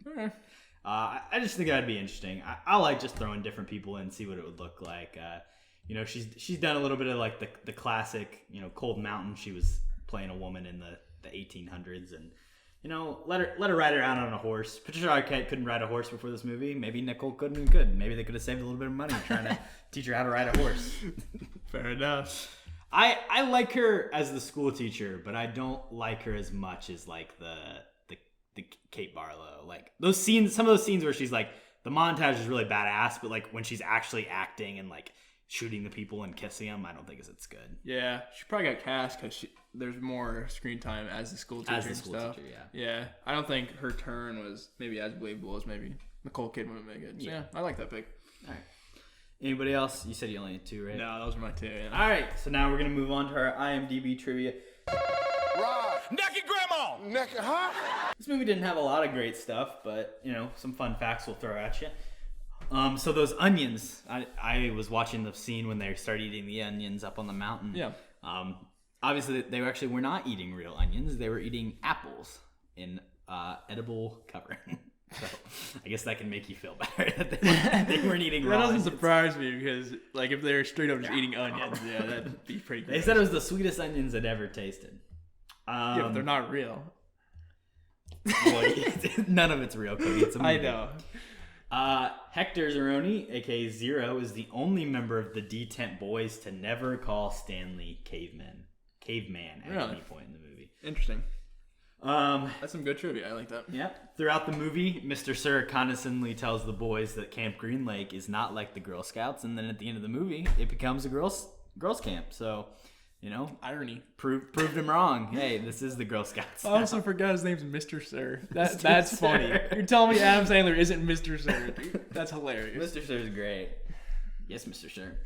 [SPEAKER 10] Okay.
[SPEAKER 1] I just think that'd be interesting. I like just throwing different people in, see what it would look like. She's done a little bit of like the classic, Cold Mountain. She was playing a woman in the 1800s, and let her ride around on a horse. Patricia Arquette couldn't ride a horse before this movie. Maybe Nicole Kidman could. Maybe they could have saved a little bit of money trying to teach her how to ride a horse.
[SPEAKER 10] Fair enough.
[SPEAKER 1] I like her as the school teacher, but I don't like her as much as like the Kate Barlow. Like those scenes, some of those scenes where she's like, the montage is really badass, but like when she's actually acting and like shooting the people and kissing them, I don't think it's good.
[SPEAKER 10] Yeah, she probably got cast because there's more screen time as the school teacher and stuff. Yeah, I don't think her turn was maybe as believable as maybe Nicole Kidman would make it. So yeah, I like that pick.
[SPEAKER 1] All right. Anybody else? You said you only had two, right?
[SPEAKER 10] No, those were my two. Yeah.
[SPEAKER 1] All right, so now we're gonna move on to our IMDb trivia.
[SPEAKER 9] Right. Naked grandma. Naked, huh?
[SPEAKER 1] This movie didn't have a lot of great stuff, but some fun facts we'll throw at you. So those onions, I was watching the scene when they started eating the onions up on the mountain.
[SPEAKER 10] Yeah.
[SPEAKER 1] Obviously, they were not eating real onions. They were eating apples in edible covering. So I guess that can make you feel better that they weren't eating raw
[SPEAKER 10] onions.
[SPEAKER 1] That doesn't
[SPEAKER 10] surprise me because, like, if they're straight up just eating onions, yeah, that'd be pretty good.
[SPEAKER 1] They said it was the sweetest onions they'd ever tasted.
[SPEAKER 10] Yeah, but they're not real.
[SPEAKER 1] Well, none of it's real, Cody. It's a movie.
[SPEAKER 10] I know.
[SPEAKER 1] Hector Zeroni, aka Zero, is the only member of the D-Tent Boys to never call Stanley caveman at any point in the movie.
[SPEAKER 10] Interesting. That's some good trivia. I like that.
[SPEAKER 1] Yeah. Throughout the movie, Mr. Sir condescendingly tells the boys that Camp Green Lake is not like the Girl Scouts, and then at the end of the movie, it becomes a girls' camp. So,
[SPEAKER 10] irony.
[SPEAKER 1] Proved him wrong. Hey, this is the Girl Scouts.
[SPEAKER 10] I also forgot his name's Mr. Sir. That's funny. You're telling me Adam Sandler isn't Mr. Sir, dude. That's hilarious.
[SPEAKER 1] Mr. Sir's great. Yes, Mr. Sir.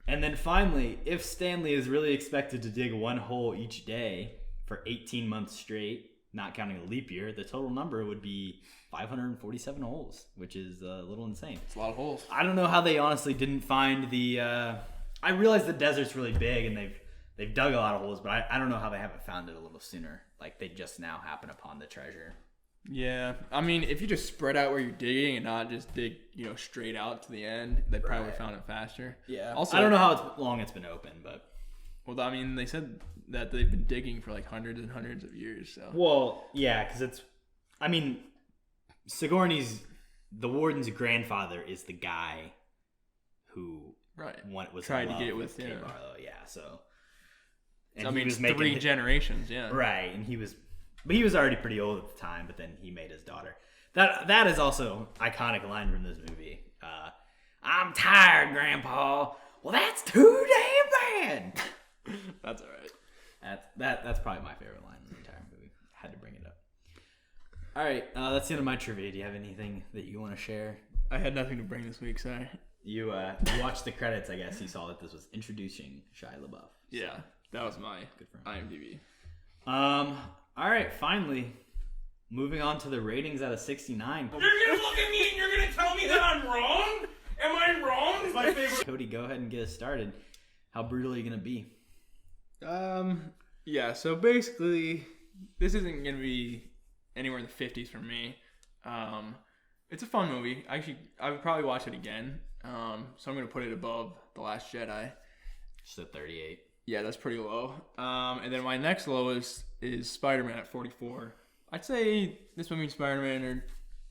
[SPEAKER 1] And then finally, if Stanley is really expected to dig one hole each day for 18 months straight, not counting a leap year, the total number would be 547 holes, which is a little insane.
[SPEAKER 10] It's a lot of holes.
[SPEAKER 1] I don't know how they honestly didn't find the... I realize the desert's really big and they've dug a lot of holes, but I don't know how they haven't found it a little sooner. Like, they just now happen upon the treasure.
[SPEAKER 10] Yeah. I mean, if you just spread out where you're digging and not just dig, straight out to the end, they probably would have found it faster.
[SPEAKER 1] Yeah.
[SPEAKER 10] Also,
[SPEAKER 1] I don't know how long it's been open, but...
[SPEAKER 10] Well, I mean, they said that they've been digging for like hundreds and hundreds of years. So.
[SPEAKER 1] Well, yeah, because the warden's grandfather is the guy who was
[SPEAKER 10] tried to get it with
[SPEAKER 1] Kate Barlow. Yeah, so.
[SPEAKER 10] And he was making 3 generations, yeah.
[SPEAKER 1] Right, and he was already pretty old at the time, but then he made his daughter. That is also iconic line from this movie. I'm tired, Grandpa. Well, that's too damn bad.
[SPEAKER 10] That's all right.
[SPEAKER 1] That's probably my favorite line in the entire movie. I had to bring it up. All right, that's the end of my trivia. Do you have anything that you want to share?
[SPEAKER 10] I had nothing to bring this week, sorry.
[SPEAKER 1] You watched the credits, I guess. You saw that this was introducing Shia Labeouf.
[SPEAKER 10] Yeah. That was my IMDb.
[SPEAKER 1] All right, finally, moving on to the ratings out of 69.
[SPEAKER 9] You're gonna look at me and you're gonna tell me that I'm wrong? Am I wrong? It's my favorite.
[SPEAKER 1] Cody, go ahead and get us started. How brutal are you gonna be?
[SPEAKER 10] Yeah, so basically, this isn't gonna be anywhere in the 50s for me. It's a fun movie. Actually, I would probably watch it again. So I'm gonna put it above The Last Jedi.
[SPEAKER 1] Just a 38.
[SPEAKER 10] Yeah, that's pretty low. And then my next lowest is Spider-Man at 44. I'd say this movie and Spider-Man are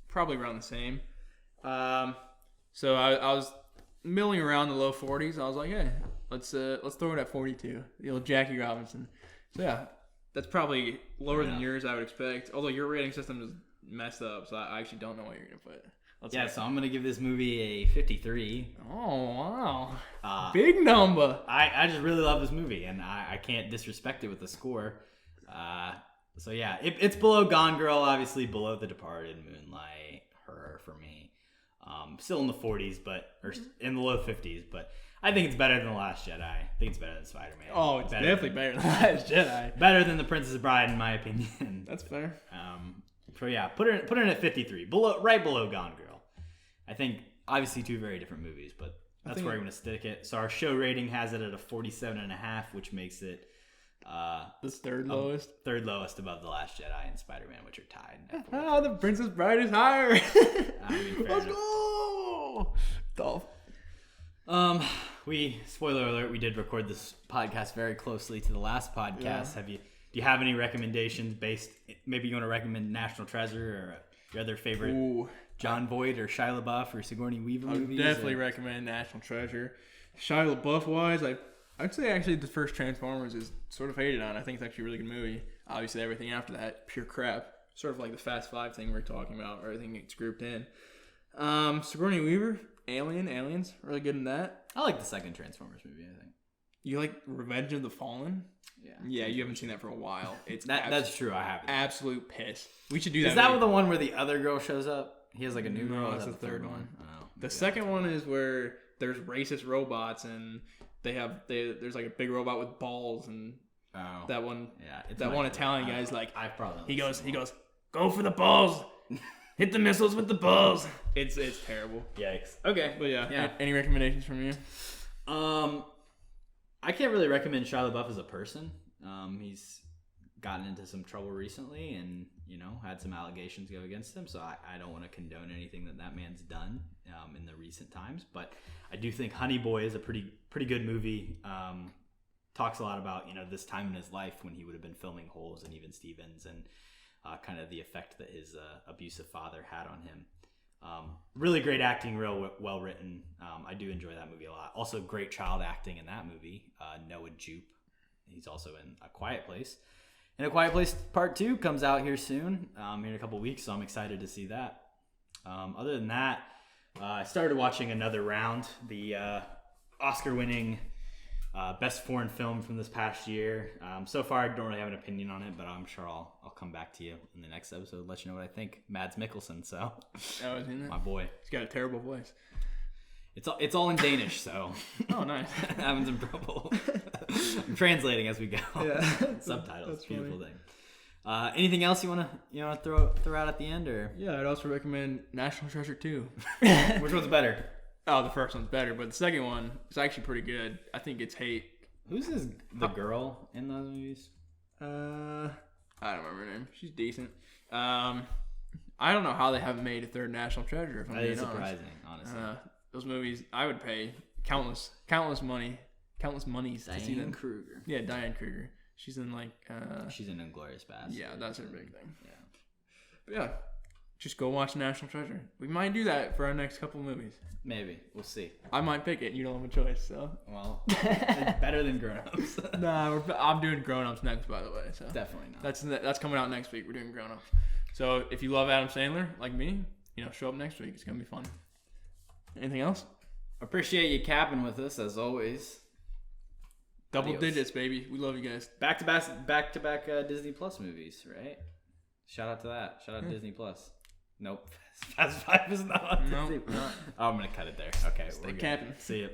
[SPEAKER 10] probably around the same. So I was milling around the low 40s. I was like, hey, let's throw it at 42. The old Jackie Robinson. So yeah, that's probably lower than yours, I would expect. Although your rating system is messed up, so I actually don't know what you're gonna put.
[SPEAKER 1] So I'm gonna give this movie a 53.
[SPEAKER 10] Oh wow, big number.
[SPEAKER 1] I just really love this movie, and I can't disrespect it with the score. So yeah, it's below Gone Girl, obviously below The Departed, Moonlight, Her for me. Still in the 40s, or in the low 50s, but I think it's better than The Last Jedi. I think it's better than Spider-Man.
[SPEAKER 10] Oh, it's definitely better than The Last Jedi.
[SPEAKER 1] Better than The Princess Bride, in my opinion.
[SPEAKER 10] That's fair.
[SPEAKER 1] So yeah, put it in at 53, right below Gone Girl. I think obviously two very different movies, but that's where I'm going to stick it. So our show rating has it at a 47.5, which makes it
[SPEAKER 10] this third lowest.
[SPEAKER 1] Third lowest above The Last Jedi and Spider-Man, which are tied.
[SPEAKER 10] The Princess Bride is higher. Let's go. Dolph.
[SPEAKER 1] Spoiler alert, we did record this podcast very closely to the last podcast. Yeah. Do you have any recommendations maybe you want to recommend National Treasure or your other favorite Jon Voight or Shia Labeouf or Sigourney Weaver movies?
[SPEAKER 10] I would definitely recommend National Treasure. Shia LaBeouf wise, I'd say actually the first Transformers is sort of hated on. I think it's actually a really good movie. Obviously everything after that, pure crap. Sort of like the Fast Five thing we're talking about, where everything gets grouped in. Sigourney Weaver, Aliens, really good in that.
[SPEAKER 1] I like the second Transformers movie, I think.
[SPEAKER 10] You like Revenge of the Fallen?
[SPEAKER 1] Yeah.
[SPEAKER 10] Yeah, you haven't seen that for a while. It's
[SPEAKER 1] that's true, I haven't.
[SPEAKER 10] Absolute piss. We should do that.
[SPEAKER 1] Is that the one where the other girl shows up? He has like a new girl?
[SPEAKER 10] No, that's the third one. Oh, the second one is where there's racist robots and there's like a big robot with balls and that one Italian guy's like he goes go for the balls. Hit the missiles with the balls. It's terrible.
[SPEAKER 1] Yikes. Okay.
[SPEAKER 10] But yeah. Any recommendations from you?
[SPEAKER 1] I can't really recommend Shia LaBeouf as a person. He's gotten into some trouble recently and, had some allegations go against him. So I don't want to condone anything that man's done in the recent times. But I do think Honey Boy is a pretty good movie. Talks a lot about, this time in his life when he would have been filming Holes and Even Stevens and kind of the effect that his abusive father had on him. Really great acting, real well written. I do enjoy that movie a lot. Also great child acting in that movie. Noah Jupe. He's also in A Quiet Place. And A Quiet Place Part 2 comes out here soon, in a couple weeks, so I'm excited to see that. Other than that, I started watching Another Round, the Oscar-winning best foreign film from this past year. So far, I don't really have an opinion on it, but I'm sure I'll come back to you in the next episode, let you know what I think. Mads Mikkelsen, so my boy.
[SPEAKER 10] He's got a terrible voice.
[SPEAKER 1] It's all in Danish, so
[SPEAKER 10] oh nice.
[SPEAKER 1] Having some trouble. I'm translating as we go. Yeah. Subtitles, that's beautiful funny. Thing. Anything else you wanna throw out at the end, or?
[SPEAKER 10] Yeah, I'd also recommend National Treasure 2.
[SPEAKER 1] Which one's better?
[SPEAKER 10] Oh, the first one's better, but the second one is actually pretty good. I think it's hate.
[SPEAKER 1] Who's the girl in those movies?
[SPEAKER 10] I don't remember her name. She's decent. I don't know how they haven't made a third National Treasure. If I'm being honest.
[SPEAKER 1] Surprising, honestly.
[SPEAKER 10] Those movies, I would pay countless monies to see them.
[SPEAKER 1] Diane Kruger.
[SPEAKER 10] Yeah, Diane Kruger. She's in
[SPEAKER 1] she's in Inglourious Basterds.
[SPEAKER 10] Yeah, that's her big thing. Yeah. But yeah, just go watch National Treasure. We might do that for our next couple of movies.
[SPEAKER 1] Maybe. We'll see.
[SPEAKER 10] I might pick it. You don't have a choice, so.
[SPEAKER 1] Well, it's better than Grown Ups.
[SPEAKER 10] Nah, I'm doing Grown Ups next, by the way. So
[SPEAKER 1] definitely not.
[SPEAKER 10] That's coming out next week. We're doing Grown Ups. So if you love Adam Sandler, like me, show up next week. It's going to be fun. Anything else?
[SPEAKER 1] Appreciate you capping with us, as always.
[SPEAKER 10] Double digits, baby. We love you guys.
[SPEAKER 1] Back to back Disney Plus movies, right? Shout out to that. Shout out to Disney Plus. Nope. Fast Five is not on Disney Plus. Oh, I'm going to cut it there. Okay.
[SPEAKER 10] Stay capping.
[SPEAKER 1] See ya.